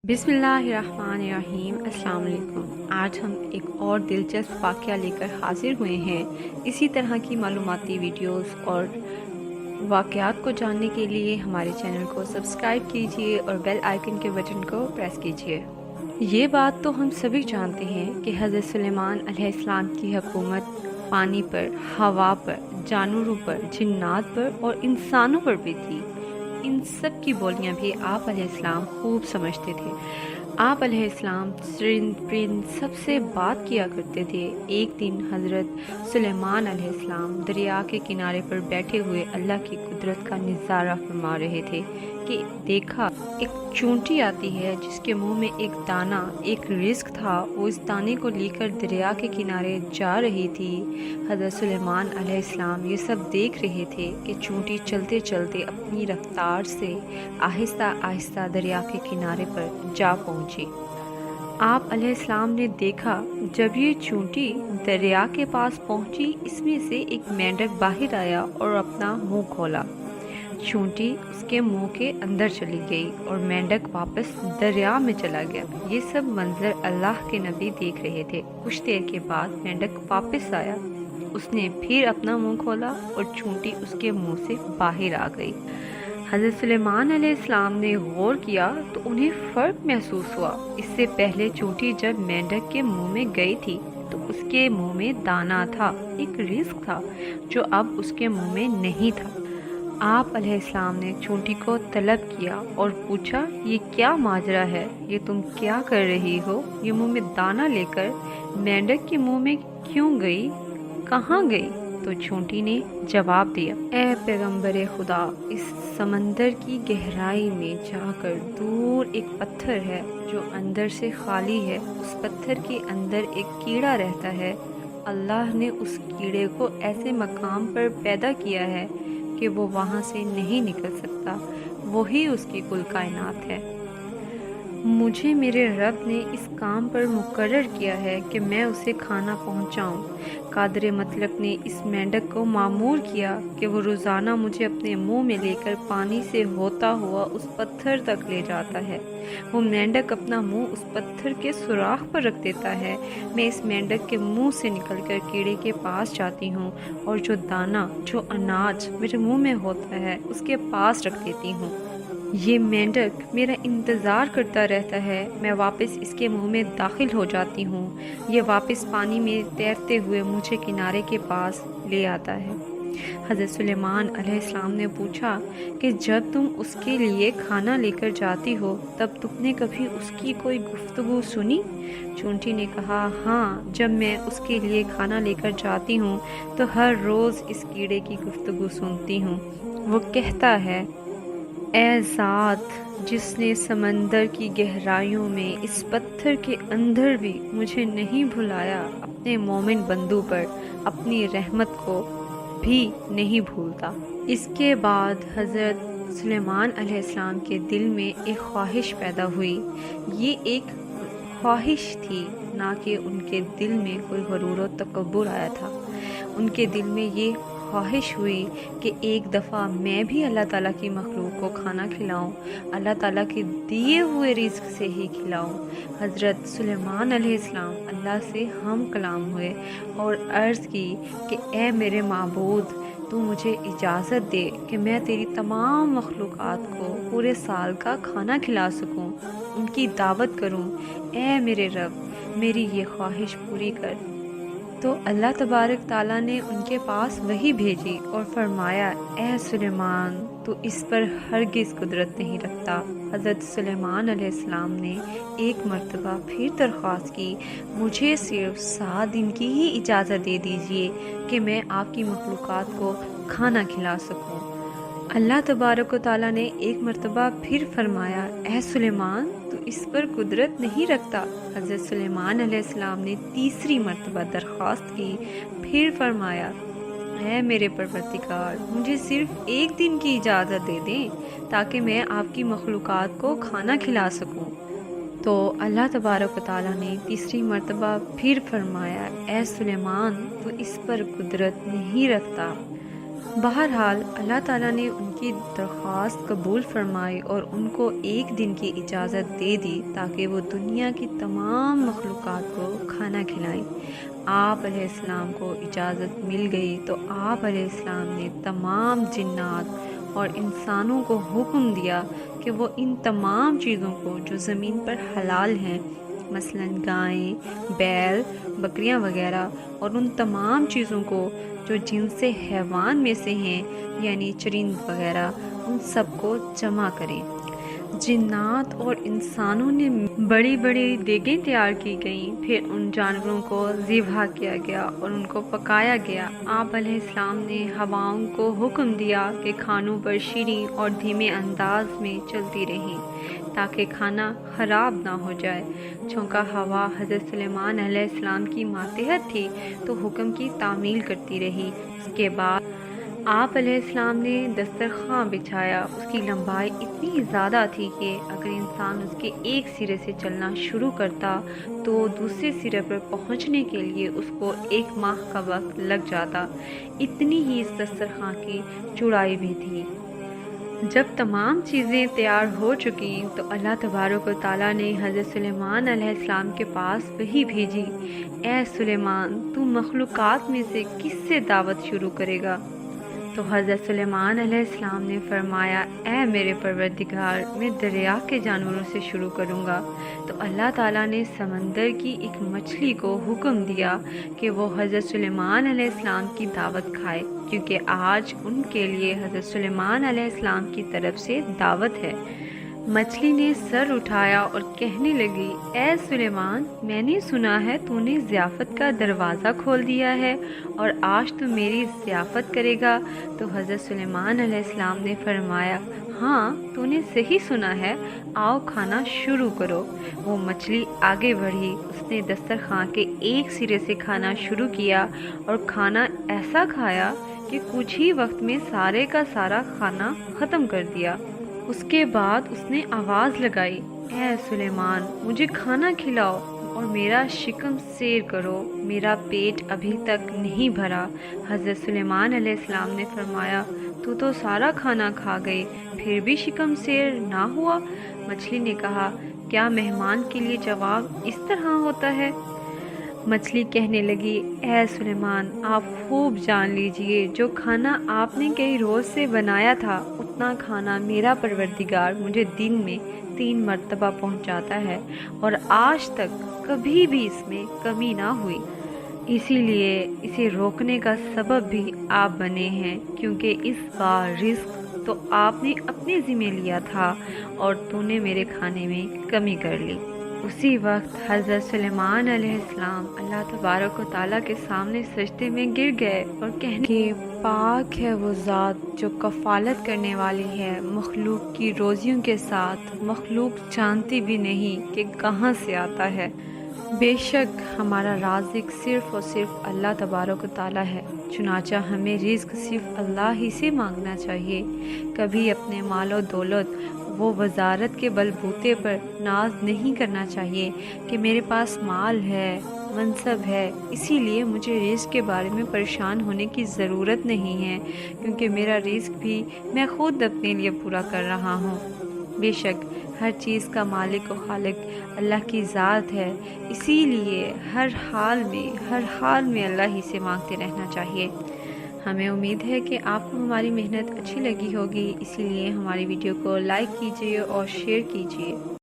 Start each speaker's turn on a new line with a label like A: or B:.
A: बिस्मिल्लाहिर्रहमानिर्रहीम। अस्सलाम वालेकुम। आज हम एक और दिलचस्प वाक़या लेकर हाजिर हुए हैं। इसी तरह की मालूमाती वीडियोस और वाक़यात को जानने के लिए हमारे चैनल को सब्सक्राइब कीजिए और बेल आइकन के बटन को प्रेस कीजिए। ये बात तो हम सभी जानते हैं कि हज़रत सुलेमान अलैहिस्सलाम की हुकूमत पानी पर, हवा पर, जानवरों पर, जिन्नात पर और इंसानों पर भी थी। इन सब की बोलियां भी आप अलैहिस्सलाम खूब समझते थे। आप अलैहिस्सलाम परिंद सबसे बात किया करते थे। एक दिन हज़रत सुलेमान अलैहिस्सलाम दरिया के किनारे पर बैठे हुए अल्लाह की कुदरत का नज़ारा फरमा रहे थे कि देखा एक चूंटी आती है जिसके मुंह में एक दाना, एक रिस्क था। वो इस दाने को लेकर दरिया के किनारे जा रही थी। हज़रत सुलेमान अलैहिस्सलाम ये सब देख रहे थे कि चूंटी चलते चलते अपनी रफ्तार से आहिस्ता आहिस्ता दरिया के किनारे पर जा पहुंची। आप अलैहिस्सलाम ने देखा जब ये चूंटी दरिया के पास पहुंची, इसमें से एक मेंढक बाहर आया और अपना मुंह खोला। चूंटी उसके मुंह के अंदर चली गई और मेंढक वापस दरिया में चला गया। ये सब मंजर अल्लाह के नबी देख रहे थे। कुछ देर के बाद मेंढक वापस आया। उसने फिर अपना मुंह खोला और चूंटी उसके मुंह से बाहर आ गई। हज़रत सुलेमान अलैहिस्सलाम ने गौर किया तो उन्हें फ़र्क महसूस हुआ। इससे पहले चूंटी जब मेंढक के मुंह में गई थी तो उसके मुंह में दाना था, एक रिस्क था जो अब उसके मुंह में नहीं था। आप अलैहिस्सलाम ने चूंटी को तलब किया और पूछा, ये क्या माजरा है? ये तुम क्या कर रही हो? ये मुंह में दाना लेकर मेंढक के मुंह में क्यों गई? कहाँ गई? तो चूंटी ने जवाब दिया, ए पैगंबर खुदा, इस समंदर की गहराई में जाकर दूर एक पत्थर है जो अंदर से खाली है। उस पत्थर के अंदर एक कीड़ा रहता है। अल्लाह ने उस कीड़े को ऐसे मकाम पर पैदा किया है कि वो वहाँ से नहीं निकल सकता। वही उसकी कुल कायनात है। मुझे मेरे रब ने इस काम पर मुकर्रर किया है कि मैं उसे खाना पहुँचाऊँ। कादर मतलब ने इस मेंढक को मामूर किया कि वो रोज़ाना मुझे अपने मुंह में लेकर पानी से होता हुआ उस पत्थर तक ले जाता है। वो मेंढक अपना मुंह उस पत्थर के सुराख पर रख देता है। मैं इस मेंढक के मुंह से निकलकर कीड़े के पास जाती हूँ और जो दाना, जो अनाज मेरे मुंह में होता है उसके पास रख देती हूँ। ये मेंढक मेरा इंतज़ार करता रहता है। मैं वापस इसके मुंह में दाखिल हो जाती हूँ। ये वापस पानी में तैरते हुए मुझे किनारे के पास ले आता है। हज़रत सुलेमान अलैहिस्सलाम ने पूछा कि जब तुम उसके लिए खाना लेकर जाती हो तब तुमने कभी उसकी कोई गुफ्तगू सुनी? चूंटी ने कहा, हाँ, जब मैं उसके लिए खाना लेकर जाती हूँ तो हर रोज़ इस कीड़े की गुफ्तगू सुनती हूँ। वो कहता है, ए ज़ात जिसने समंदर की गहराइयों में इस पत्थर के अंदर भी मुझे नहीं भुलाया, अपने मोमिन बंदू पर अपनी रहमत को भी नहीं भूलता। इसके बाद हज़रत सुलेमान अलैहिस्सलाम के दिल में एक ख्वाहिश पैदा हुई। ये एक ख्वाहिश थी, ना कि उनके दिल में कोई गरूर और तकब्बुर आया था। उनके दिल में ये ख्वाहिश हुई कि एक दफ़ा मैं भी अल्लाह ताला की मखलूक को खाना खिलाऊं, अल्लाह ताला के दिए हुए रिज़्क से ही खिलाऊं। हज़रत सुलेमान अलैहिस्सलाम अल्लाह से हम कलाम हुए और अर्ज़ की कि ए मेरे माबूद, तू मुझे इजाज़त दे कि मैं तेरी तमाम मखलूक़ात को पूरे साल का खाना खिला सकूं, उनकी दावत करूं। ए मेरे रब, मेरी ये ख्वाहिश पूरी कर। तो अल्लाह तबारक ताला ने उनके पास वही भेजी और फरमाया, ए सुलेमान, तो इस पर हरगिज़ कुदरत नहीं रखता। हज़रत सुलेमान अलैहिस्सलाम ने एक मर्तबा फिर दरख्वास्त की, मुझे सिर्फ 7 दिन की ही इजाज़त दे दीजिए कि मैं आपकी मखलूक़ात को खाना खिला सकूं। अल्लाह तबारक व ताला ने एक मर्तबा फिर फरमाया, ए सुलेमान, तो इस पर कुदरत नहीं रखता। हज़रत सुलेमान अलैहिस्सलाम ने तीसरी मर्तबा दरख्वास्त की। फिर फरमाया, है मेरे परवरदिगार, मुझे सिर्फ एक दिन की इजाज़त दे दें ताकि मैं आपकी मखलूक़ात को खाना खिला सकूं। तो अल्लाह तबारक व ताला ने तीसरी मर्तबा फिर फरमाया, ए सुलेमान, तो इस पर कुदरत नहीं रखता। बहरहाल अल्लाह ताला ने उनकी दरख्वास्त कबूल फरमाई और उनको एक दिन की इजाज़त दे दी ताकि वो दुनिया की तमाम मखलूक़ात को खाना खिलाएं। आप अलैहिस्सलाम को इजाज़त मिल गई तो आप अलैहिस्सलाम ने तमाम जिन्नात और इंसानों को हुक्म दिया कि वो इन तमाम चीज़ों को जो ज़मीन पर हलाल हैं, मसलन गायें, बैल, बकरियां वगैरह, और उन तमाम चीज़ों को जो जिनसे हैवान में से हैं यानी चरिंद वगैरह, उन सबको जमा करें। जिन्नात और इंसानों ने बड़ी बड़ी देगें तैयार की गईं, फिर उन जानवरों को ज़िबह किया गया और उनको पकाया गया। आप अलैहिस्सलाम ने हवाओं को हुक्म दिया कि खानों पर शीरीं और धीमे अंदाज में चलती रहें ताकि खाना ख़राब ना हो जाए। चूँकि हवा हज़रत सुलेमान अलैहिस्सलाम की मातहत थी तो हुक्म की तामील करती रही। उसके बाद आप अलैहिस्सलाम ने दस्तरखान बिछाया। उसकी लंबाई इतनी ज़्यादा थी कि अगर इंसान उसके एक सिरे से चलना शुरू करता तो दूसरे सिरे पर पहुंचने के लिए उसको 1 माह का वक्त लग जाता। इतनी ही इस दस्तरखान की चौड़ाई भी थी। जब तमाम चीज़ें तैयार हो चुकी तो अल्लाह तबारक व तआला ने हज़रत सुलेमान अलैहिस्सलाम के पास वही भेजी, ए सुलेमान, तू मखलूक़ात में से किससे दावत शुरू करेगा? तो हज़रत सुलेमान अलैहिस्सलाम ने फरमाया, ए मेरे परवरदिगार, मैं दरिया के जानवरों से शुरू करूँगा। तो अल्लाह ताला ने समंदर की एक मछली को हुक्म दिया कि वो हज़रत सुलेमान अलैहिस्सलाम की दावत खाए, क्योंकि आज उनके लिए हज़रत सुलेमान अलैहिस्सलाम की तरफ से दावत है। मछली ने सर उठाया और कहने लगी, ए सुलेमान, मैंने सुना है तूने ज़ियाफ़त का दरवाज़ा खोल दिया है और आज तू मेरी ज़ियाफ़त करेगा। तो हज़रत सुलेमान अलैहिस्सलाम ने फरमाया, हाँ, तूने सही सुना है, आओ खाना शुरू करो। वो मछली आगे बढ़ी। उसने दस्तरखान के एक सिरे से खाना शुरू किया और खाना ऐसा खाया कि कुछ ही वक्त में सारे का सारा खाना ख़त्म कर दिया। उसके बाद उसने आवाज़ लगाई, ए सुलेमान, मुझे खाना खिलाओ और मेरा शिकम सैर करो, मेरा पेट अभी तक नहीं भरा। हज़रत सुलेमान अलैहिस्सलाम ने फरमाया, तू तो सारा खाना खा गई, फिर भी शिकम सैर ना हुआ? मछली ने कहा, क्या मेहमान के लिए जवाब इस तरह होता है? मछली कहने लगी, ए सुलेमान, आप खूब जान लीजिए, जो खाना आपने कई रोज़ से बनाया था उतना खाना मेरा परवरदिगार मुझे दिन में 3 मरतबा पहुंचाता है और आज तक कभी भी इसमें कमी ना हुई। इसीलिए इसे रोकने का सबब भी आप बने हैं, क्योंकि इस बार रिस्क तो आपने अपने ज़िम्मे लिया था और तूने मेरे खाने में कमी कर ली। उसी वक्त हज़रत सुलेमान अलैहिस्सलाम अल्लाह तबारक व तआला के सामने सजदे में गिर गए और कहने कि पाक है वो ज़ात जो कफ़ालत करने वाली है मखलूक की रोज़ियों के साथ। मखलूक जानती भी नहीं कि कहाँ से आता है। बेशक हमारा राज़िक सिर्फ़ और सिर्फ अल्लाह तबारक व तआला है, चुनाचा हमें रिज़्क सिर्फ़ अल्लाह ही से मांगना चाहिए। कभी अपने मालो दौलत वो वज़ारत के बलबूते पर नाज नहीं करना चाहिए कि मेरे पास माल है, मनसब है, इसीलिए मुझे रिज़्क के बारे में परेशान होने की ज़रूरत नहीं है, क्योंकि मेरा रिज़्क भी मैं ख़ुद अपने लिए पूरा कर रहा हूँ। बेशक हर चीज़ का मालिक और खालिक अल्लाह की ज़ात है, इसीलिए हर हाल में अल्लाह ही से मांगते रहना चाहिए। हमें उम्मीद है कि आपको हमारी मेहनत अच्छी लगी होगी, इसीलिए हमारी वीडियो को लाइक कीजिए और शेयर कीजिए।